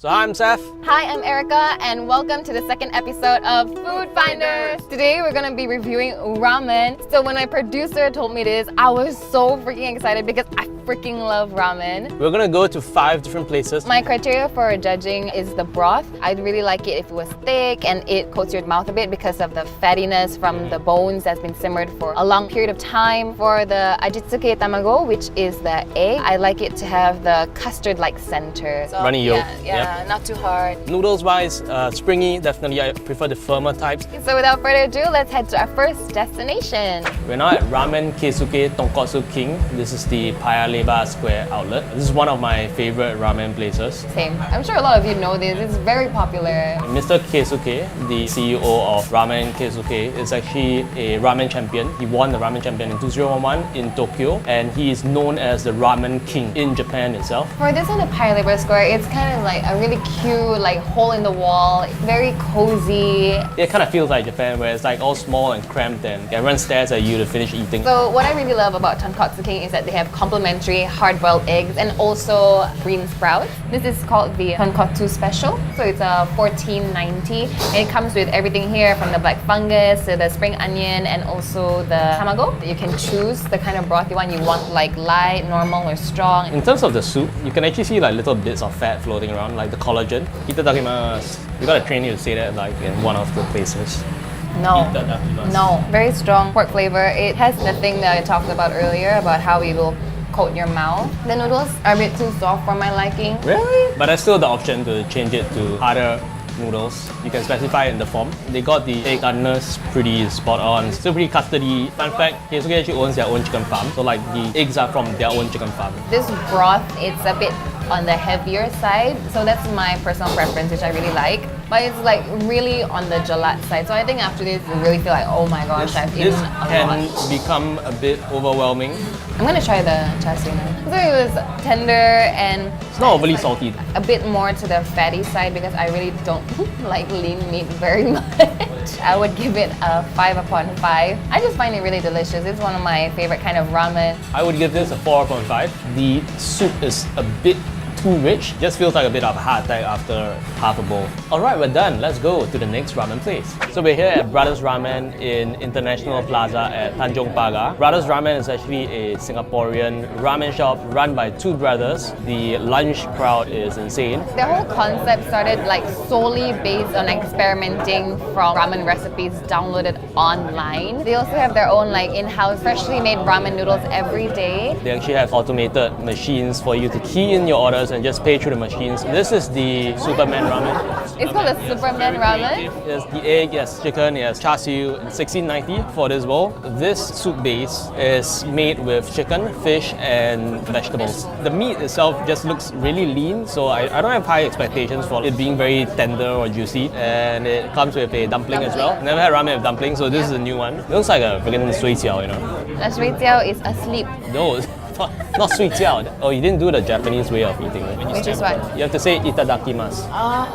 So hi, I'm Seth. Hi, I'm Erika, and welcome to the second episode of Food Finders. Today we're gonna be reviewing ramen. So when my producer told me this, I was so freaking excited because I freaking love ramen. We're gonna go to 5 different places. My criteria for judging is the broth. I'd really like it if it was thick and it coats your mouth a bit because of the fattiness from the bones that's been simmered for a long period of time. For the ajitsuke tamago, which is the egg, I like it to have the custard-like center. So, Runny yolk. Yeah, not too hard. Noodles wise, springy, definitely I prefer the firmer types. So without further ado, let's head to our first destination. We're now at Ramen Keisuke Tonkotsu King. This is the Paya Lebar Square outlet. This is one of my favorite ramen places. Same. I'm sure a lot of you know this. It's very popular. Mr. Keisuke, the CEO of Ramen Keisuke, is actually a ramen champion. He won the ramen champion in 2011 in Tokyo, and he is known as the ramen king in Japan itself. For this one, the Paya Lebar Square, it's kind of like a really cute, like hole in the wall, very cozy. It kind of feels like Japan, where it's like all small and cramped, and everyone stares at you to finish eating. So what I really love about Tonkotsu King is that they have complimentary hard-boiled eggs and also green sprouts. This is called the Tonkotsu Special. So it's a $14.90, and it comes with everything here from the black fungus to the spring onion and also the tamago. You can choose the kind of broth you want. You want like light, normal, or strong. In terms of the soup, you can actually see like little bits of fat floating around, like the collagen. Itadakimasu. You gotta train you to say that like in one of the places. No. Itadakimasu. No. Very strong pork flavor. It has the thing that I talked about earlier about how it will coat your mouth. The noodles are a bit too soft for my liking. Really? But there's still the option to change it to harder noodles. You can specify in the form. They got the egg hardness pretty spot on. Still pretty custardy. Fun fact, Keisuke actually owns their own chicken farm. So like the eggs are from their own chicken farm. This broth, it's a bit on the heavier side, so that's my personal preference, which I really like. But it's like really on the gelat side. So I think after this, you really feel like, oh my gosh, I've eaten This a lot. can become a bit overwhelming. I'm gonna try the char siu now. So it was tender and It's not overly salty. a bit more to the fatty side because I really don't like lean meat very much. I would give it a 5 upon 5. I just find it really delicious. It's one of my favorite kind of ramen. I would give this a 4.5. The soup is a bit too rich. Just feels like a bit of a heart attack after half a bowl. Alright, we're done. Let's go to the next ramen place. So we're here at Brothers Ramen in International Plaza at Tanjong Pagar. Brothers Ramen is actually a Singaporean ramen shop run by 2 brothers. The lunch crowd is insane. The whole concept started like solely based on experimenting from ramen recipes downloaded online. They also have their own like in-house freshly made ramen noodles every day. They actually have automated machines for you to key in your orders and just pay through the machines. This is the Superman ramen. It's called a Superman ramen. Yes, the egg, yes, chicken, yes, char siu, $16.90 for this bowl. This soup base is made with chicken, fish, and vegetables. The meat itself just looks really lean, so I don't have high expectations for it being very tender or juicy. And it comes with a dumpling as well. Never had ramen with dumpling, so this is a new one. It looks like a freaking sui jiao, you know? The shui jiao is asleep. No, not sui jiao. Oh, you didn't do the Japanese way of eating it. Which is what? You have to say itadakimasu.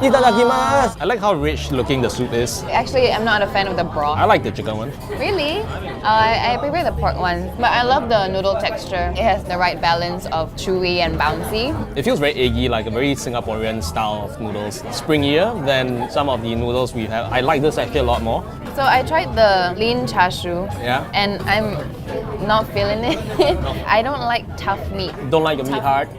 Itadakimasu! I like how rich looking the soup is. Actually, I'm not a fan of the broth. I like the chicken one. Really? I prefer the pork one. But I love the noodle texture. It has the right balance of chewy and bouncy. It feels very eggy, like a very Singaporean style of noodles. Springier than some of the noodles we have. I like this actually a lot more. So I tried the lean char siu. Yeah. And I'm not feeling it. I don't like tough meat. Don't like the meat hard.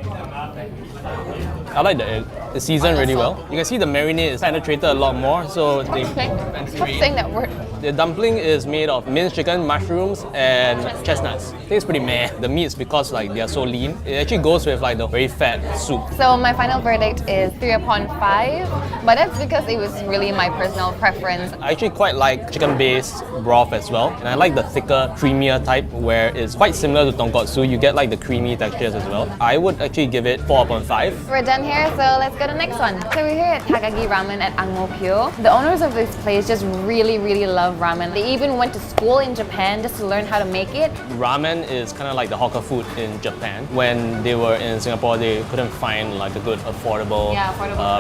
I like the egg. It's seasoned really well. You can see the marinade is penetrated a lot more, so Stop saying that word. the dumpling is made of minced chicken, mushrooms, and chestnuts. Tastes pretty meh. The meats, because like they are so lean, it actually goes with like the very fat soup. So my final verdict is 3 upon 5, but that's because it was really my personal preference. I actually quite like chicken-based broth as well, and I like the thicker, creamier type where it's quite similar to tonkotsu. You get like the creamy textures as well. I would actually give it 4 upon 5. We're done here, so let's go to the next one. So we're here at Takagi Ramen at Ang Mo Kio. The owners of this place just really love ramen. They even went to school in Japan just to learn how to make it. Ramen is kind of like the hawker food in Japan. When they were in Singapore, they couldn't find like a good affordable,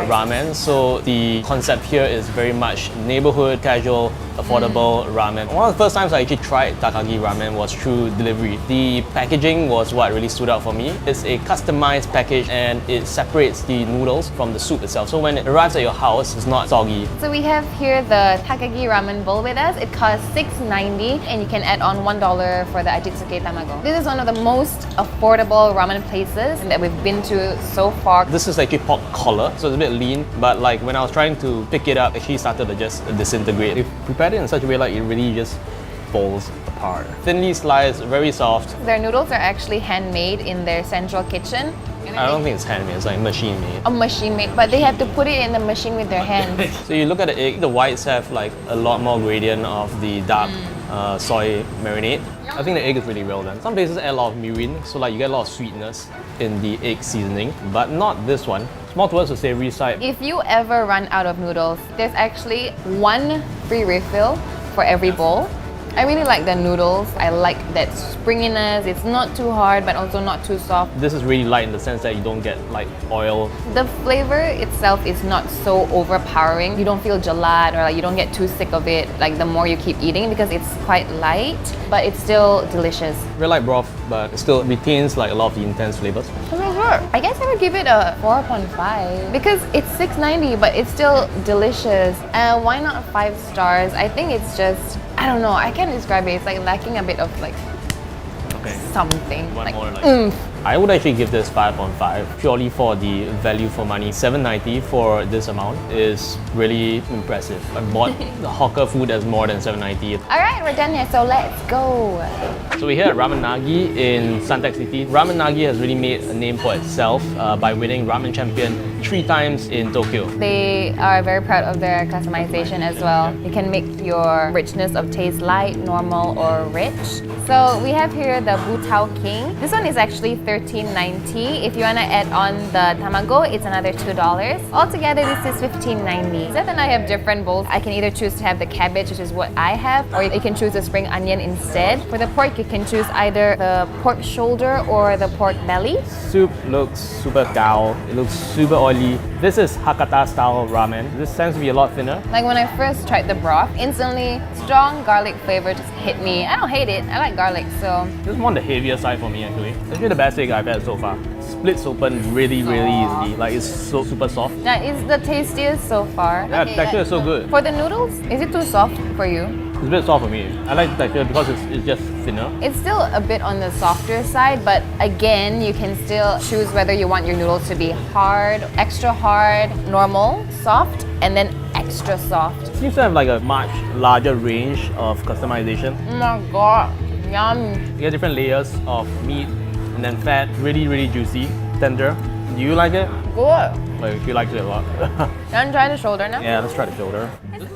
ramen. So the concept here is very much neighborhood, casual, affordable ramen. One of the first times I actually tried Takagi ramen was through delivery. The packaging was what really stood out for me. It's a customized package and it separates the noodles from the soup itself. So when it arrives at your house, it's not soggy. So we have here the Takagi ramen bowl with us. It costs $6.90 and you can add on $1 for the ajitsuke tamago. This is one of the most affordable ramen places that we've been to so far. This is actually pork collar, so it's a bit lean, but like when I was trying to pick it up, it actually started to just disintegrate. They've prepared it in such a way like it really just falls apart. Thinly sliced, very soft. Their noodles are actually handmade in their central kitchen. I don't think it's handmade, it's like machine made. A machine made, but they have to put it in the machine with their hands. So you look at the egg, the whites have like a lot more gradient of the dark soy marinade. I think the egg is really well done. Some places add a lot of mirin, so like you get a lot of sweetness in the egg seasoning, but not this one. It's more towards the savory side. If you ever run out of noodles, there's actually one free refill for every bowl. I really like the noodles. I like that springiness. It's not too hard, but also not too soft. This is really light in the sense that you don't get like oil. The flavor itself is not so overpowering. You don't feel gelat or like you don't get too sick of it like the more you keep eating because it's quite light, but it's still delicious. Very light broth, but it still retains like a lot of the intense flavors. I guess I would give it a 4.5 because it's $6.90, but it's still delicious. Why not 5 stars? I think it's just, I don't know, I can't describe it. It's like lacking a bit of like something. One like more like oomph. I would actually give this 5.5 purely for the value for money. $7.90 for this amount is really impressive. I bought the hawker food as more than $7.90. Alright, we're done here, so let's go. So we're here at Ramen Nagi in Suntec City. Ramen Nagi has really made a name for itself by winning Ramen Champion 3 times in Tokyo. They are very proud of their customization as well. You can make your richness of taste light, normal, or rich. So we have here the Butao King. This one is actually $13.90. If you wanna add on the tamago, it's another $2. Altogether, this is $15.90. Seth and I have different bowls. I can either choose to have the cabbage, which is what I have, or you can choose the spring onion instead. For the pork, you can choose either the pork shoulder or the pork belly. Soup looks super gao. It looks super oily. This is Hakata style ramen. This tends to be a lot thinner. Like when I first tried the broth, instantly strong garlic flavor just hit me. I don't hate it. I like garlic, so. This is more on the heavier side for me actually. It's actually the best egg I've had so far. Splits open really easily. Like it's so super soft. That is the tastiest so far. Yeah, the texture is so good. For the noodles, is it too soft for you? It's a bit soft for me. I like the texture because it's just thinner. It's still a bit on the softer side, but again, you can still choose whether you want your noodles to be hard, extra hard, normal, soft, and then extra soft. It seems to have like a much larger range of customization. Oh my god, yum. You get different layers of meat and then fat, really juicy, tender. Do you like it? Good. Like she likes it a lot. You want to try the shoulder now? Yeah, let's try the shoulder.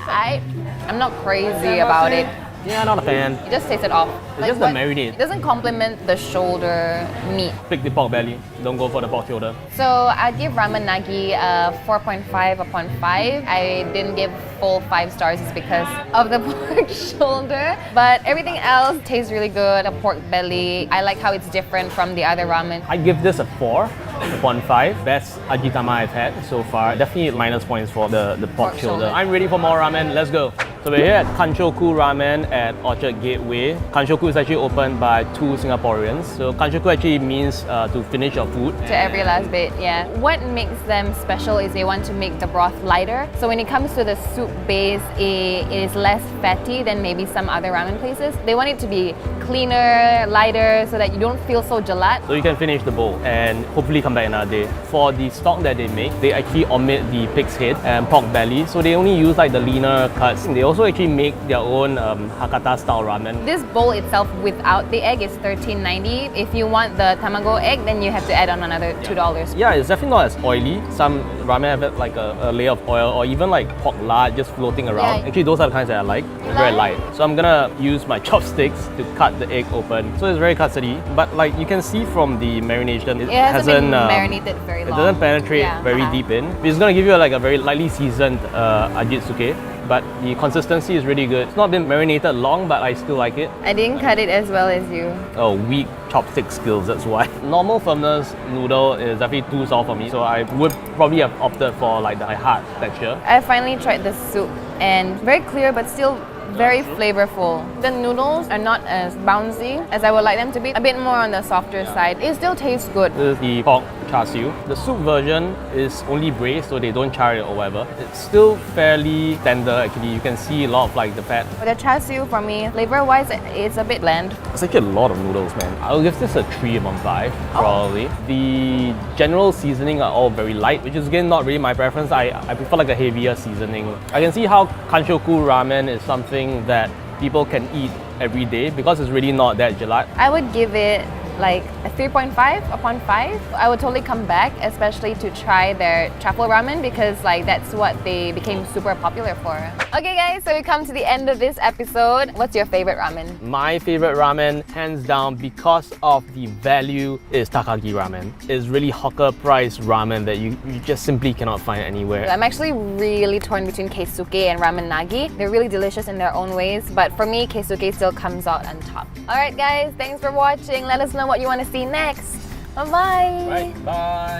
I'm not crazy about it. Yeah, not a fan. You just taste it off. It's just the marinade. It doesn't complement the shoulder meat. Pick the pork belly. Don't go for the pork shoulder. So I give Ramen Nagi a 4.5 upon 5. I didn't give full 5 stars just because of the pork shoulder. But everything else tastes really good. The pork belly, I like how it's different from the other ramen. I give this a 4 upon 5. Best ajitama I've had so far. Definitely minus points for the pork shoulder. I'm ready for more ramen. Let's go. So we're here at Kanchoku Ramen at Orchard Gateway. Kanchoku is actually opened by 2 Singaporeans. So Kanchoku actually means to finish your food. To every last bit, yeah. What makes them special is they want to make the broth lighter. So when it comes to the soup base, it is less fatty than maybe some other ramen places. They want it to be cleaner, lighter, so that you don't feel so gelat. So you can finish the bowl and hopefully come back another day. For the stock that they make, they actually omit the pig's head and pork belly. So they only use like the leaner cuts. They also actually make their own Hakata style ramen. This bowl itself without the egg is $13.90. If you want the tamago egg, then you have to add on another $2. Yeah, it's definitely not as oily. Some ramen have like a layer of oil or even like pork lard just floating around. Yeah. Actually, those are the kinds that I like. They're very light. So I'm gonna use my chopsticks to cut the egg open. So it's very custody, but like you can see from the marination, it hasn't been marinated very long. It doesn't penetrate very deep in. It's gonna give you like a very lightly seasoned ajitsuke. but the consistency is really good. It's not been marinated long, but I still like it. I didn't cut it as well as you. Oh, weak chopstick skills, that's why. Normal firmness noodle is definitely too soft for me, so I would probably have opted for like the hard texture. I finally tried the soup and very clear but still very flavorful. The noodles are not as bouncy as I would like them to be. A bit more on the softer side. It still tastes good. This is the pork char siu. The soup version is only braised, so they don't char it or whatever. It's still fairly tender actually. You can see a lot of like the fat. But the char siu for me, flavor-wise, it's a bit bland. It's actually a lot of noodles, man. I'll give this a 3 among 5, probably. The general seasoning are all very light, which is again not really my preference. I prefer like a heavier seasoning. I can see how Kanshoku ramen is something that people can eat every day because it's really not that gelat. I would give it like a 3.5 upon 5. I would totally come back, especially to try their truffle ramen because like that's what they became super popular for. Okay guys, so we come to the end of this episode. What's your favorite ramen? My favorite ramen, hands down, because of the value, is Takagi ramen. It's really hawker price ramen that you just simply cannot find anywhere. I'm actually really torn between keisuke and ramen nagi. They're really delicious in their own ways, but for me, keisuke still comes out on top. Alright guys, thanks for watching. Let us know what you want to see next. Bye-bye! Right, bye!